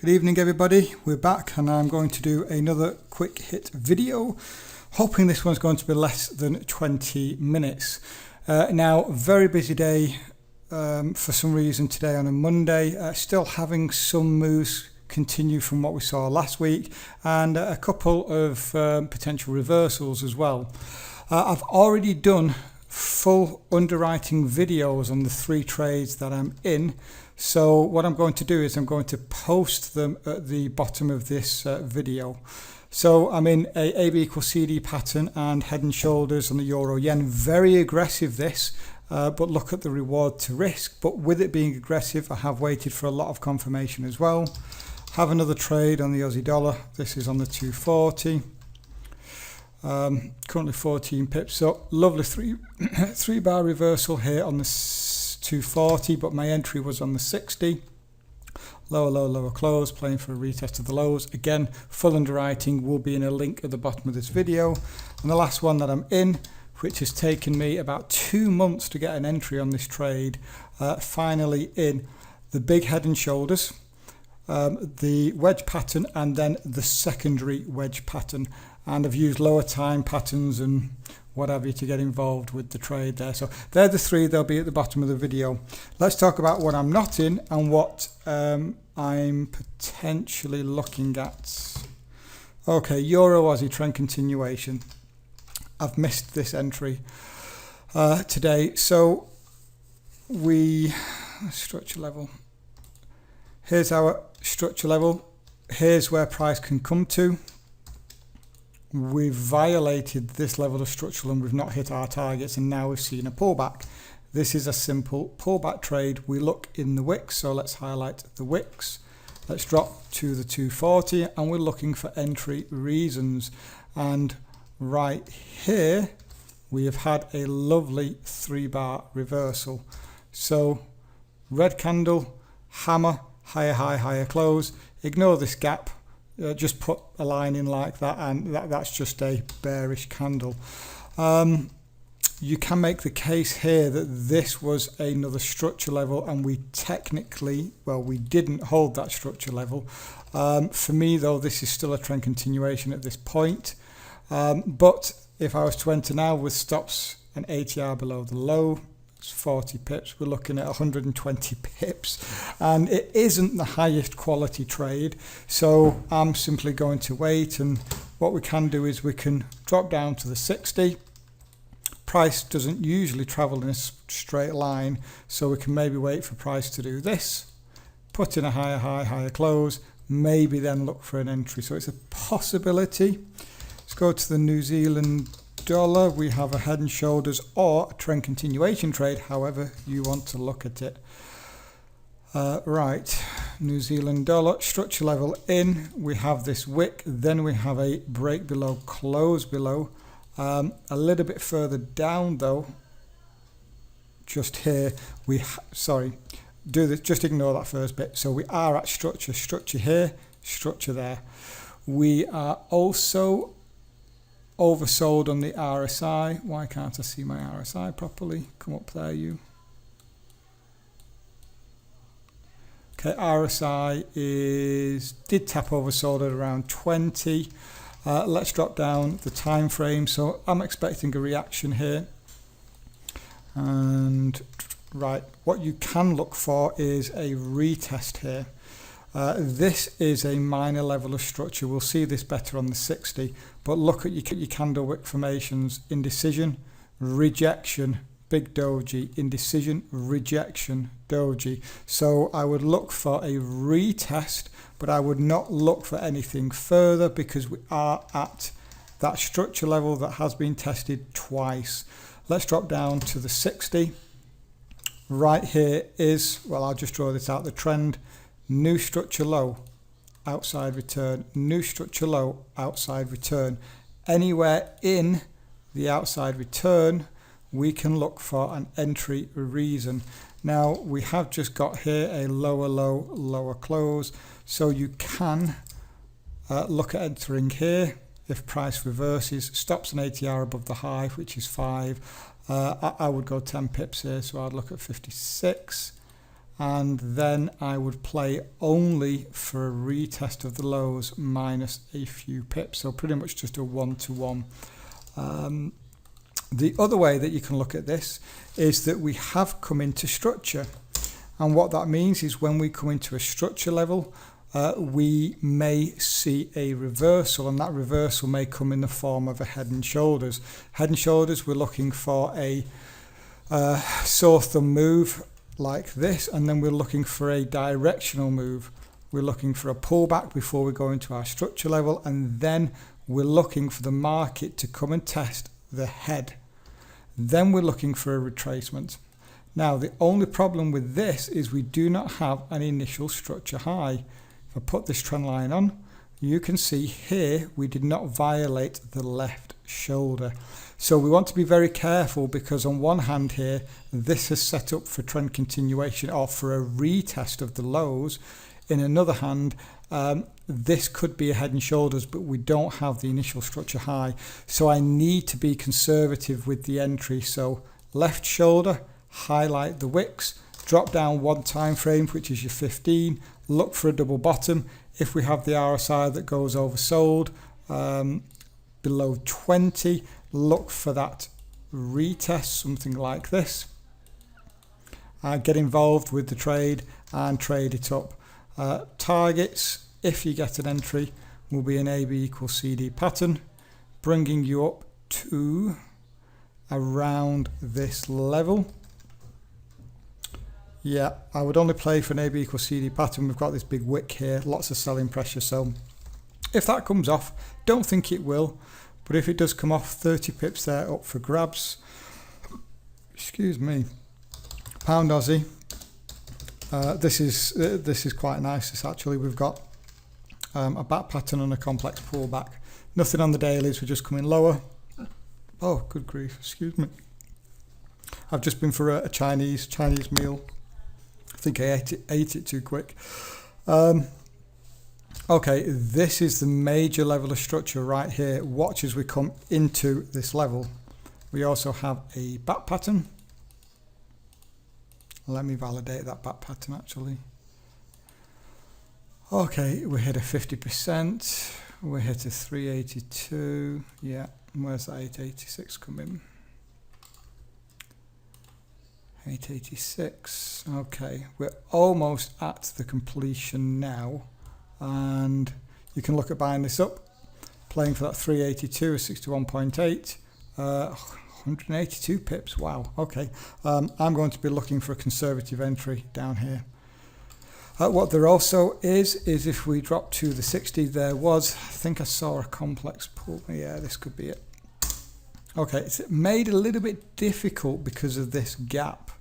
Good evening everybody, we're back and I'm going to do another quick hit video, hoping this one's going to be less than 20 minutes. Now, very busy day for some reason today on a Monday, still having some moves continue from what we saw last week and a couple of potential reversals as well. I've already done full underwriting videos on the 3 trades that I'm in. So what I'm going to do is I'm going to post them at the bottom of this video. So I'm in a AB equals CD pattern and head and shoulders on the euro yen. Very aggressive this, but look at the reward to risk. But with it being aggressive, I have waited for a lot of confirmation as well. Have another trade on the Aussie dollar. This is on the 240. Currently 14 pips. So lovely three bar reversal here on the 240, but my entry was on the 60. Lower low, lower close, playing for a retest of the lows. Again, full underwriting will be in a link at the bottom of this video. And the last one that I'm in, which has taken me about 2 months to get an entry on this trade, finally in the big head and shoulders, the wedge pattern, and then the secondary wedge pattern. And I've used lower time patterns and what have you to get involved with the trade there. So they're the 3, they'll be at the bottom of the video. Let's talk about what I'm not in and what I'm potentially looking at. Okay, Euro Aussie trend continuation. I've missed this entry today. So structure level. Here's our structure level. Here's where price can come to. We've violated this level of structural and we've not hit our targets, and now we've seen a pullback. This is a simple pullback trade. We look in the wicks, so let's highlight the wicks. Let's drop to the 240 and we're looking for entry reasons. And right here we have had a lovely 3 bar reversal. So red candle, hammer, higher high, higher close. Ignore this gap. Just put a line in like that, and that's just a bearish candle. You can make the case here that this was another structure level, and we didn't hold that structure level. For me though, this is still a trend continuation at this point. But if I was to enter now with stops and ATR below the low, 40 pips, we're looking at 120 pips, and it isn't the highest quality trade, so I'm simply going to wait. And what we can do is we can drop down to the 60. Price doesn't usually travel in a straight line, so we can maybe wait for price to do this, put in a higher high, higher close, maybe then look for an entry. So it's a possibility. Let's go to the New Zealand dollar. We have a head and shoulders or a trend continuation trade, however you want to look at it. Right, New Zealand dollar, structure level in, we have this wick, then we have a break below, close below. A little bit further down though, just here, just ignore that first bit. So we are at structure here, structure there. We are also oversold on the RSI. Why can't I see my RSI properly? Come up there, you. Okay, RSI did tap oversold at around 20. Let's drop down the time frame. So I'm expecting a reaction here. And right, what you can look for is a retest here. This is a minor level of structure. We'll see this better on the 60, but look at your candle wick formations: indecision, rejection, big doji, indecision, rejection, doji. So I would look for a retest, but I would not look for anything further because we are at that structure level that has been tested twice. Let's drop down to the 60. Right here is, well, I'll just draw this out, the trend. New structure low, outside return, new structure low, outside return. Anywhere in the outside return, we can look for an entry reason. Now we have just got here a lower low, lower close, so you can look at entering here if price reverses, stops an ATR above the high, which is 5. I would go 10 pips here, so I'd look at 56. and then I would play only for a retest of the lows minus a few pips, so pretty much just a 1-to-1. The other way that you can look at this is that we have come into structure, and what that means is when we come into a structure level, we may see a reversal, and that reversal may come in the form of a head and shoulders. Head and shoulders, we're looking for a sore thumb move like this, and then we're looking for a directional move. We're looking for a pullback before we go into our structure level, and then we're looking for the market to come and test the head. Then we're looking for a retracement. Now, the only problem with this is we do not have an initial structure high. If I put this trend line on, you can see here we did not violate the left shoulder. So we want to be very careful, because on one hand here, this is set up for trend continuation or for a retest of the lows. In another hand, this could be a head and shoulders, but we don't have the initial structure high. So I need to be conservative with the entry. So left shoulder, highlight the wicks, drop down one time frame, which is your 15, look for a double bottom. If we have the RSI that goes oversold below 20, look for that retest, something like this. Get involved with the trade and trade it up. Targets, if you get an entry, will be an AB equals CD pattern, bringing you up to around this level. Yeah, I would only play for an AB equals CD pattern. We've got this big wick here, lots of selling pressure. So if that comes off, don't think it will, but if it does come off, 30 pips there up for grabs. Excuse me. Pound Aussie. This is quite nice. This actually, we've got a back pattern and a complex pullback. Nothing on the dailies. We're just coming lower. Oh, good grief! Excuse me. I've just been for a Chinese meal. I think I ate it too quick. Okay, this is the major level of structure right here. Watch as we come into this level. We also have a back pattern. Let me validate that back pattern actually. Okay, we hit a 50%. We hit a 382. Yeah, where's that 886 coming? 886. Okay, we're almost at the completion now, and you can look at buying this up, playing for that 382 or 61.8, 182 pips. Wow. Okay, I'm going to be looking for a conservative entry down here. What there also is if we drop to the 60, there was, I think I saw a complex pull. Yeah, this could be it. Okay, it's made a little bit difficult because of this gap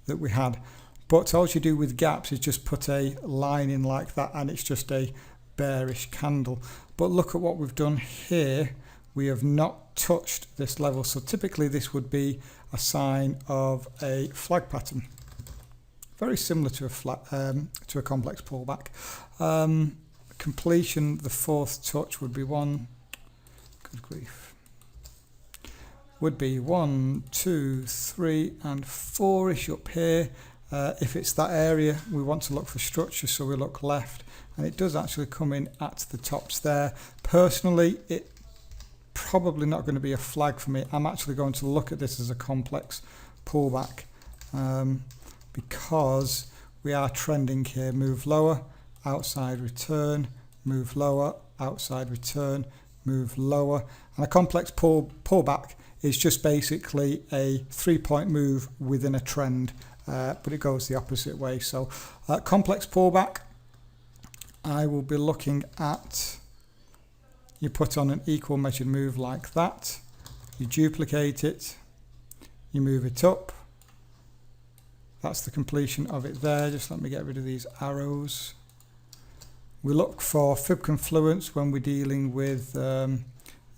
that we had, but all you do with gaps is just put a line in like that, and it's just a bearish candle. But look at what we've done here. We have not touched this level, so typically this would be a sign of a flag pattern, very similar to a complex pullback. Completion, the fourth touch would be one. Good grief. Would be 1, 2, 3, and 4-ish up here. If it's that area, we want to look for structure, so we look left, and it does actually come in at the tops there. Personally, it probably not going to be a flag for me. I'm actually going to look at this as a complex pullback, because we are trending here. Move lower, outside return, move lower, outside return, move lower, and a complex pullback is just basically a 3-point move within a trend, but it goes the opposite way. So complex pullback, I will be looking at, you put on an equal measured move like that, you duplicate it, you move it up. That's the completion of it there. Just let me get rid of these arrows. We look for fib confluence when we're dealing with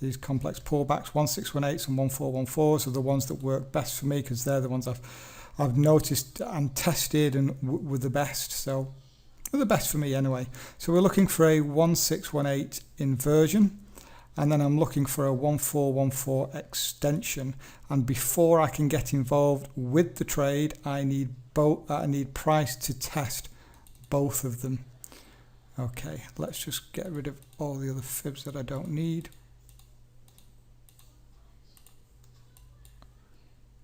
these complex pullbacks. 1618s and 1414s are the ones that work best for me, because they're the ones I've noticed and tested and were the best. So they're the best for me anyway. So we're looking for a 1618 inversion. and then I'm looking for a 1414 extension, and before I can get involved with the trade, I need price to test both of them. Okay, let's just get rid of all the other fibs that I don't need.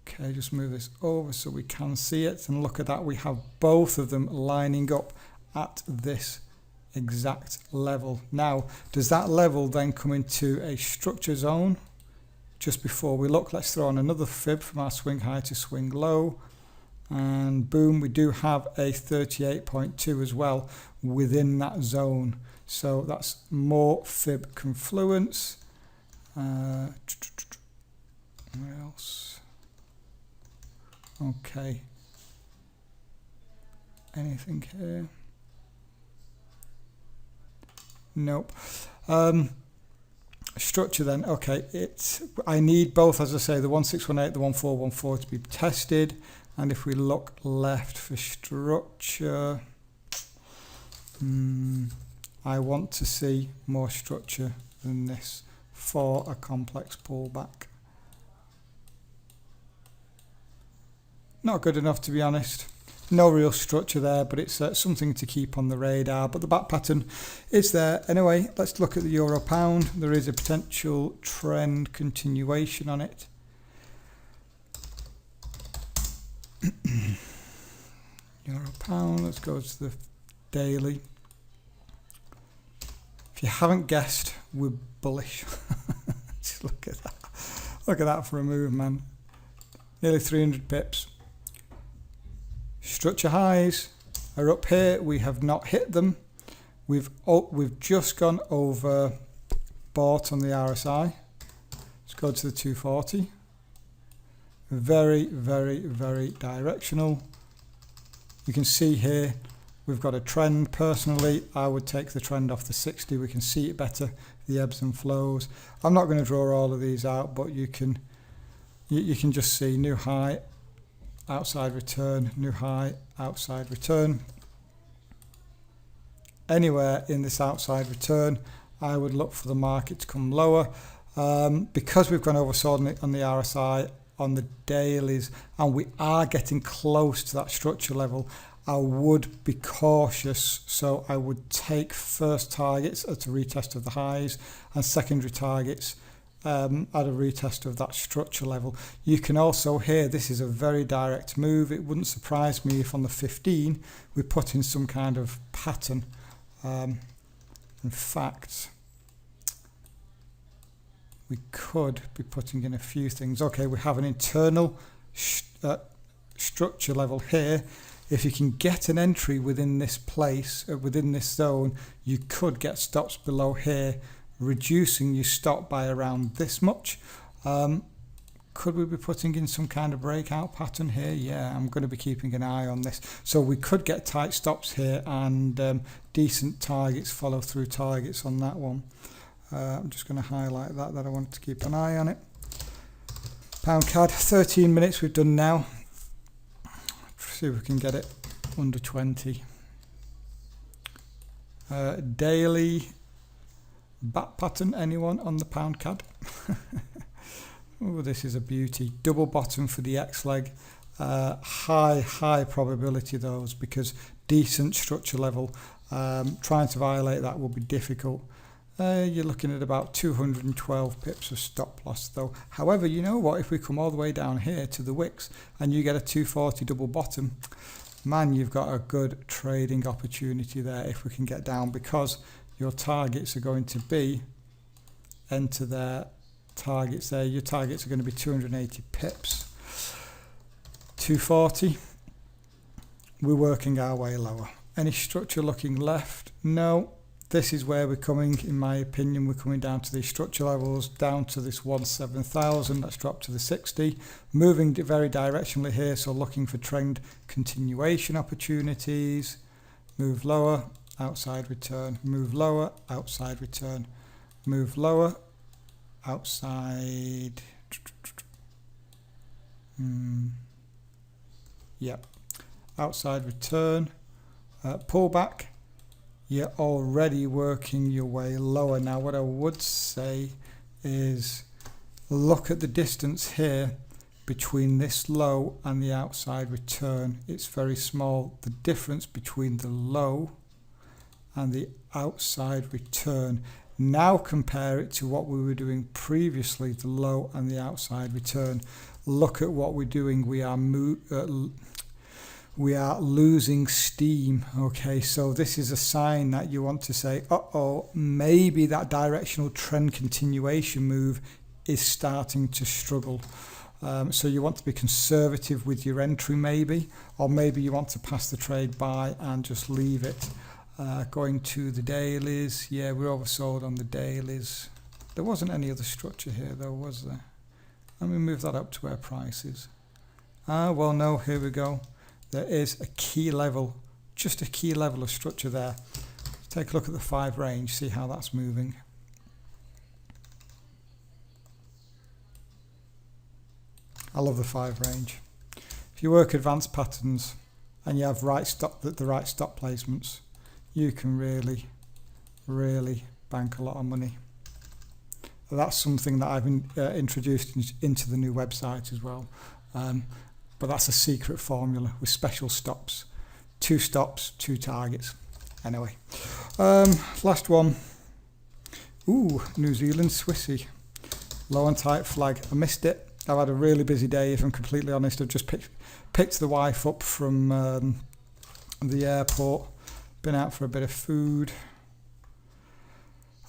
Okay, just move this over so we can see it, and look at that, we have both of them lining up at this exact level. Now, does that level then come into a structure zone? Just before we look, let's throw on another fib from our swing high to swing low, and boom, we do have a 38.2 as well within that zone. So that's more fib confluence. Where else? Okay. Anything here? Nope. Structure then. Okay, I need both, as I say, the 1618, the 1414 to be tested. And if we look left for structure, I want to see more structure than this for a complex pullback. Not good enough, to be honest. No real structure there, but it's something to keep on the radar. But the back pattern is there. Anyway, let's look at the euro pound. There is a potential trend continuation on it. Euro pound, let's go to the daily. If you haven't guessed, we're bullish. Just look at that. Look at that for a move, man. Nearly 300 pips. Structure highs are up here. We have not hit them. We've just gone over bought on the RSI. Let's go to the 240. Very, very, very directional. You can see here we've got a trend. Personally, I would take the trend off the 60. We can see it better, the ebbs and flows. I'm not going to draw all of these out, but you can just see new high, outside return, new high, outside return. Anywhere in this outside return, I would look for the market to come lower. Because we've gone oversold on the RSI, on the dailies, and we are getting close to that structure level, I would be cautious. So I would take first targets at a retest of the highs and secondary targets at a retest of that structure level. You can also hear this is a very direct move. It wouldn't surprise me if on the 15 we put in some kind of pattern. In fact, we could be putting in a few things. Okay, we have an internal structure level here. If you can get an entry within this place, within this zone, you could get stops below here, reducing your stop by around this much. Could we be putting in some kind of breakout pattern here? Yeah, I'm going to be keeping an eye on this. So we could get tight stops here and decent targets, follow through targets on that one. I'm just going to highlight that I want to keep an eye on it. Pound CAD, 13 minutes we've done now. See if we can get it under 20. Daily back pattern, anyone on the pound CAD? Oh, this is a beauty. Double bottom for the X leg. High probability those, because decent structure level. Trying to violate that will be difficult. You're looking at about 212 pips of stop loss though. However, you know what, if we come all the way down here to the wicks and you get a 240 double bottom, man, you've got a good trading opportunity there if we can get down, because your targets are going to be, enter their targets there, your targets are going to be 280 pips. 240, we're working our way lower. Any structure looking left? No. This is where we're coming, in my opinion, we're coming down to these structure levels, down to this 17,000, let's drop to the 60, moving very directionally here, so looking for trend continuation opportunities, move lower, outside return, move lower, outside return, move lower, outside, yep, outside return, pullback. you're already working your way lower. Now what I would say is look at the distance here between this low and the outside return. It's very small. The difference between the low and the outside return. Now compare it to what we were doing previously, the low and the outside return. Look at what we're doing. We are losing steam. Okay, so this is a sign that you want to say, uh-oh, maybe that directional trend continuation move is starting to struggle. So you want to be conservative with your entry maybe, or maybe you want to pass the trade by and just leave it. Going to the dailies, yeah, we're oversold on the dailies. There wasn't any other structure here though, was there? Let me move that up to where price is. Well no, here we go. There is a key level, just a key level of structure there. Take a look at the 5 range, see how that's moving. I love the 5 range. If you work advanced patterns and you have the right stop placements, you can really bank a lot of money. That's something that I've introduced into the new website as well. But that's a secret formula with special stops. 2 stops, 2 targets. Anyway, last one. Ooh, New Zealand Swissy. Low and tight flag. I missed it. I've had a really busy day, if I'm completely honest. I've just picked the wife up from the airport. Been out for a bit of food.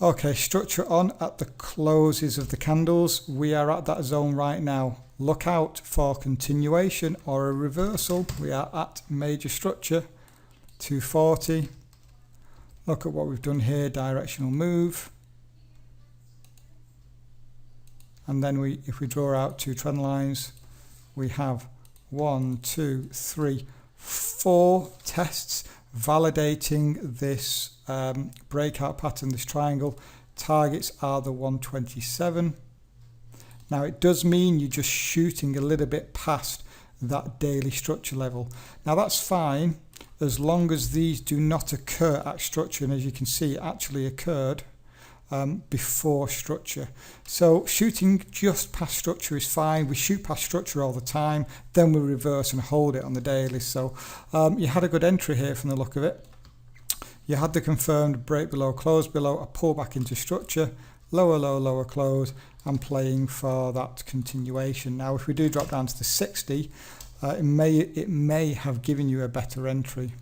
Okay, structure on at the closes of the candles. We are at that zone right now. Look out for continuation or a reversal. We are at major structure, 240. Look at what we've done here, directional move. And then if we draw out 2 trend lines, we have 1, 2, 3, 4 tests validating this breakout pattern, this triangle. Targets are the 127. Now it does mean you're just shooting a little bit past that daily structure level. Now that's fine as long as these do not occur at structure, and as you can see it actually occurred before structure. So shooting just past structure is fine. We shoot past structure all the time, then we reverse and hold it on the daily. So you had a good entry here from the look of it. You had the confirmed break below, close below, a pull back into structure, lower low, lower close, and playing for that continuation. Now if we do drop down to the 60, it may have given you a better entry.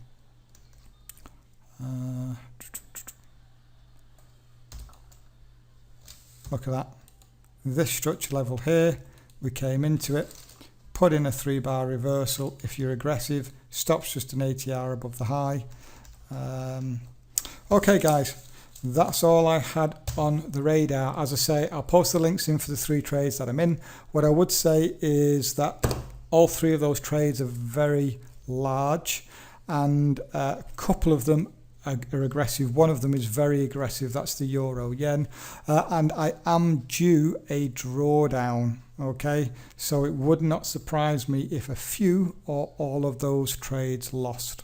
Look at that. This structure level here, we came into it, put in a 3-bar reversal. If you're aggressive, stops just an ATR above the high. Okay guys, that's all I had on the radar. As I say, I'll post the links in for the 3 trades that I'm in. What I would say is that all 3 of those trades are very large, and a couple of them are aggressive. One of them is very aggressive, that's the euro yen, and I am due a drawdown. Okay, so it would not surprise me if a few or all of those trades lost.